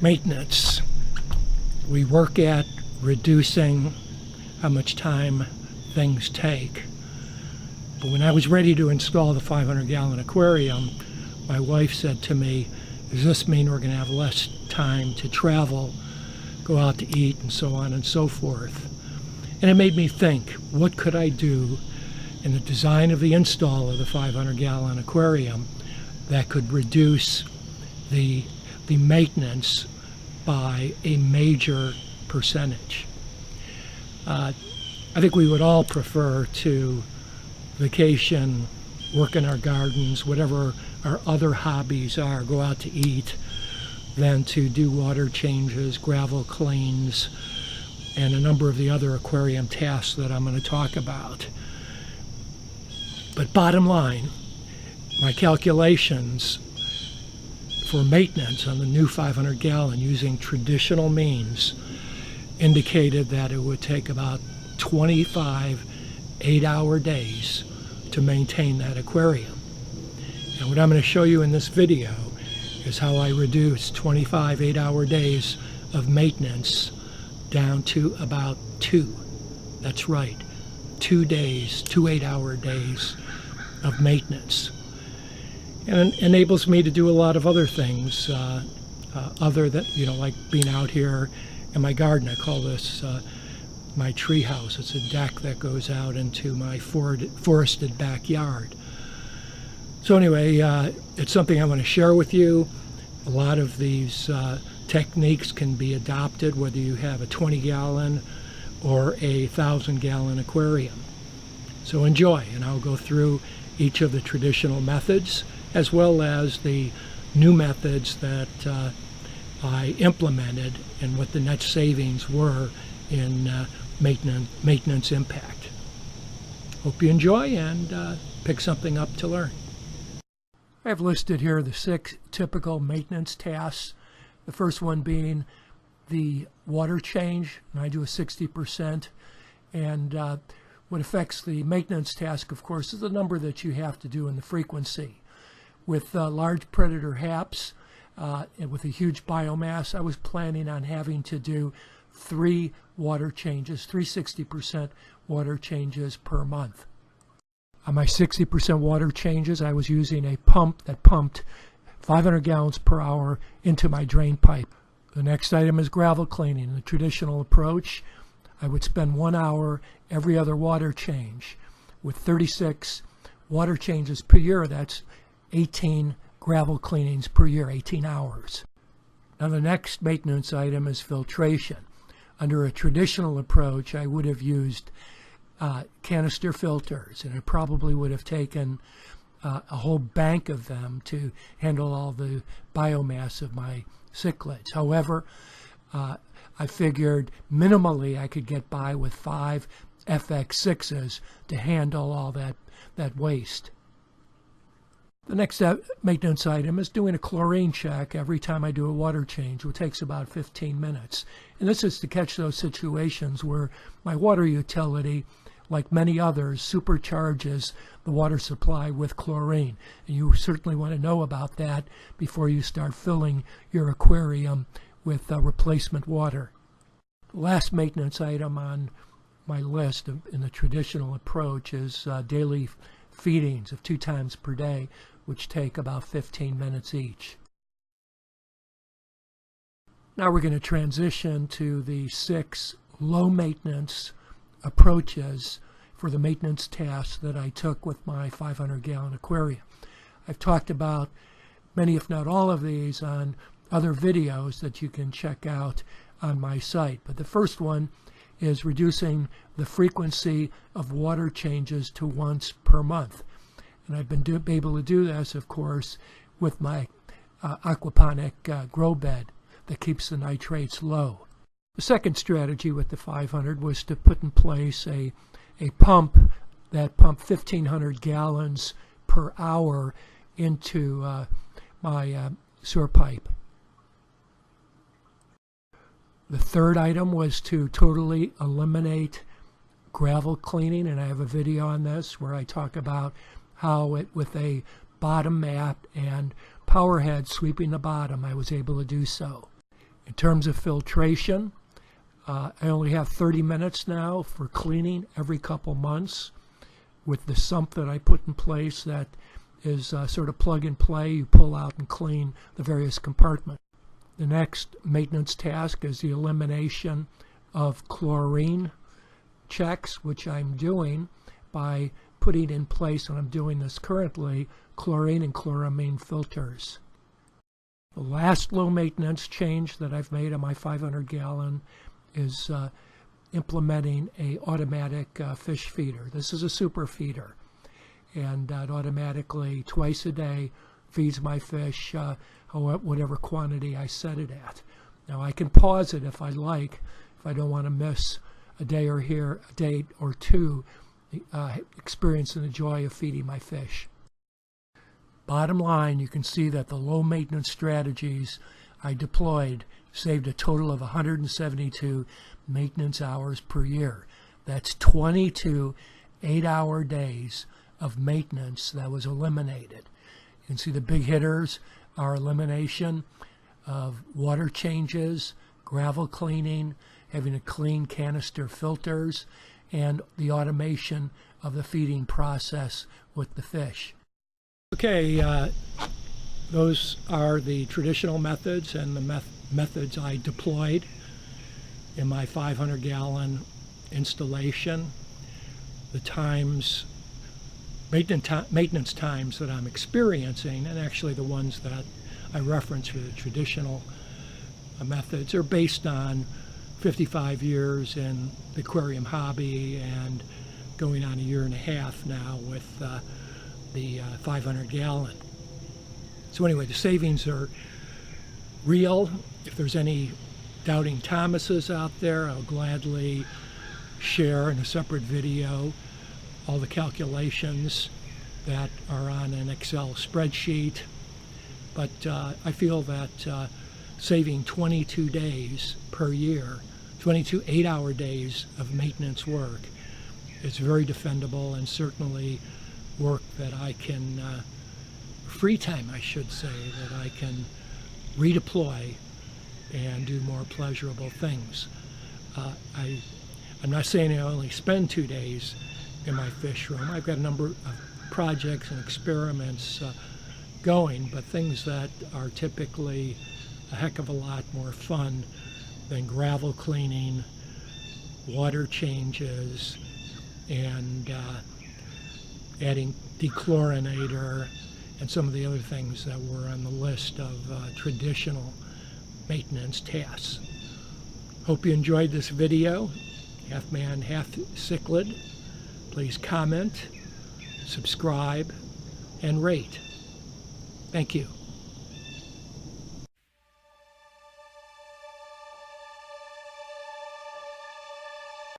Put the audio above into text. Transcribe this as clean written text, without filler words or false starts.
maintenance. We work at reducing how much time things take. But when I was ready to install the 500-gallon aquarium, my wife said to me, does this mean we're going to have less time to travel, go out to eat, and so on and so forth? And it made me think, what could I do in the design of the install of the 500-gallon aquarium that could reduce the maintenance by a major percentage? I think we would all prefer to vacation, work in our gardens, whatever our other hobbies are, go out to eat, than to do water changes, gravel cleans, and a number of the other aquarium tasks that I'm going to talk about. But bottom line, my calculations for maintenance on the new 500-gallon using traditional means indicated that it would take about 25 8-hour days to maintain that aquarium. And what I'm going to show you in this video is how I reduce 25 8-hour days of maintenance down to about 2. That's right, 2 days, 2 8-hour days of maintenance. And it enables me to do a lot of other things other than, like being out here in my garden. I call this my tree house. It's a deck that goes out into my forested backyard. So anyway, it's something I want to share with you. A lot of these techniques can be adopted whether you have a 20-gallon or a 1,000-gallon aquarium. So enjoy, and I'll go through each of the traditional methods as well as the new methods that I implemented and what the net savings were in maintenance impact. Hope you enjoy and pick something up to learn. I have listed here the 6 typical maintenance tasks. The first one being the water change, and I do a 60%. And what affects the maintenance task, of course, is the number that you have to do and the frequency. With large predator haps and with a huge biomass, I was planning on having to do 3 water changes, 60% water changes per month. On my 60% water changes, I was using a pump that pumped 500 gallons per hour into my drain pipe. The next item is gravel cleaning. In the traditional approach, I would spend 1 hour every other water change. With 36 water changes per year, that's 18 gravel cleanings per year, 18 hours. Now the next maintenance item is filtration. Under a traditional approach, I would have used canister filters, and it probably would have taken a whole bank of them to handle all the biomass of my cichlids. However, I figured minimally I could get by with 5 FX6s to handle all that waste. The next maintenance item is doing a chlorine check every time I do a water change, which takes about 15 minutes. And this is to catch those situations where my water utility, like many others, supercharges the water supply with chlorine. And you certainly want to know about that before you start filling your aquarium with replacement water. The last maintenance item on my list in the traditional approach is daily feedings of 2 times per day, which take about 15 minutes each. Now we're going to transition to the 6 low maintenance approaches for the maintenance tasks that I took with my 500-gallon aquarium. I've talked about many, if not all of these, on other videos that you can check out on my site. But the first one is reducing the frequency of water changes to once per month. And I've been able to do this, of course, with my aquaponic grow bed that keeps the nitrates low. The second strategy with the 500 was to put in place a pump that pumped 1,500 gallons per hour into my sewer pipe. The third item was to totally eliminate gravel cleaning, and I have a video on this where I talk about how with a bottom mat and power head sweeping the bottom, I was able to do so. In terms of filtration, I only have 30 minutes now for cleaning every couple months with the sump that I put in place that is sort of plug and play. You pull out and clean the various compartments. The next maintenance task is the elimination of chlorine checks, which I'm doing by putting in place, and I'm doing this currently, chlorine and chloramine filters. The last low maintenance change that I've made on my 500 gallon is implementing a automatic fish feeder. This is a super feeder, and it automatically twice a day feeds my fish whatever quantity I set it at. Now I can pause it if I like, if I don't want to miss a day or two experiencing the joy of feeding my fish. Bottom line, you can see that the low maintenance strategies I deployed saved a total of 172 maintenance hours per year. That's 22 8-hour days of maintenance that was eliminated. You can see the big hitters are elimination of water changes, gravel cleaning, having to clean canister filters, and the automation of the feeding process with the fish. Okay, those are the traditional methods and the methods I deployed in my 500 gallon installation. The maintenance times that I'm experiencing, and actually the ones that I reference for the traditional methods, are based on 55 years in the aquarium hobby and going on a year and a half now with the 500 gallon. So anyway, the savings are real. If there's any doubting Thomases out there, I'll gladly share in a separate video all the calculations that are on an Excel spreadsheet. But I feel that saving 22 days per year, 22 8-hour days of maintenance work is very defendable, and certainly work that I can, free time I should say, that I can redeploy and do more pleasurable things. I'm not saying I only spend 2 days in my fish room. I've got a number of projects and experiments going, but things that are typically a heck of a lot more fun than gravel cleaning, water changes, and adding dechlorinator and some of the other things that were on the list of traditional maintenance tasks. Hope you enjoyed this video. Half man, half cichlid. Please comment, subscribe, and rate. Thank you.